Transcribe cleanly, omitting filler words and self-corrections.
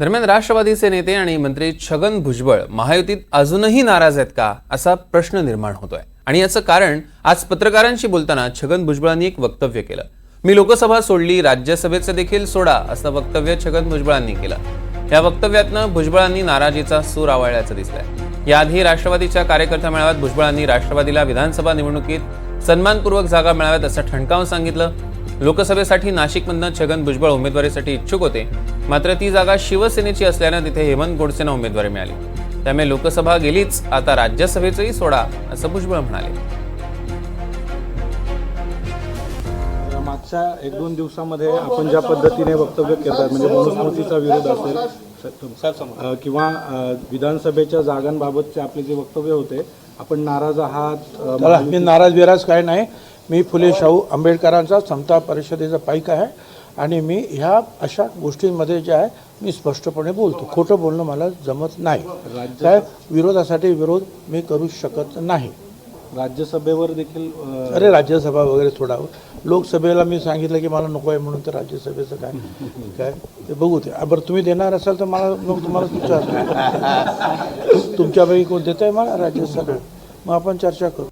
दरम्यान राष्ट्रवादीचे नेते आणि मंत्री छगन भुजबळ महायुतीत अजूनही नाराज आहेत का असा प्रश्न निर्माण होतोय। आणि याचं कारण आज पत्रकारांशी बोलताना छगन भुजबळांनी एक वक्तव्य केलं। मी लोकसभा सोडली, राज्यसभेचं देखील सोडा असं वक्तव्य छगन भुजबळांनी केलं। या वक्तव्यातनं भुजबळांनी नाराजीचा सूर आवळल्याचं दिसतंय। याआधी राष्ट्रवादीच्या कार्यकर्ता मेळाव्यात भुजबळांनी राष्ट्रवादीला विधानसभा निवडणुकीत सन्मानपूर्वक जागा मिळाव्यात असं ठणकावून सांगितलं। लोकसभेसाठी नाशिकमधनं छगन भुजबळ उमेदवारीसाठी इच्छुक होते, मात्र ती जागा शिवसेनेची असल्यानं तिथे हेमंत गोडसेंना उमेदवारी मिळाली। त्यामुळे लोकसभा गेलीच, आता राज्यसभेचंही सोडा असं भुजबळ म्हणाले। मागच्या 1-2 दिवसांमध्ये आपण ज्या पद्धतीने वक्तव्य करतात, म्हणजे मनुस्मृतीचा विरोध असेल किंवा विधानसभेच्या जागांबाबतचे आपले जे वक्तव्य होते, आपण नाराज आहात। मी नाराज काय नाही। मी फुले शाहू आंबेडकरांचा समता परिषदेचा पाईक आहे आणि मी ह्या अशा गोष्टींमध्ये जे आहे मी स्पष्टपणे बोलतो। खोटं बोलणं मला जमत नाही। काय विरोधासाठी विरोध मी करू शकत नाही। राज्यसभेवर देखील अरे राज्यसभा वगैरे सोडावं, लोकसभेला मी सांगितलं की मला नको आहे म्हणून, तर राज्यसभेचं काय ते बघू ते। बरं तुम्ही देणार असाल तर मला मग तुम्हाला तुमच्यापैकी कोण देत आहे मला राज्यसभा, मग आपण चर्चा करू।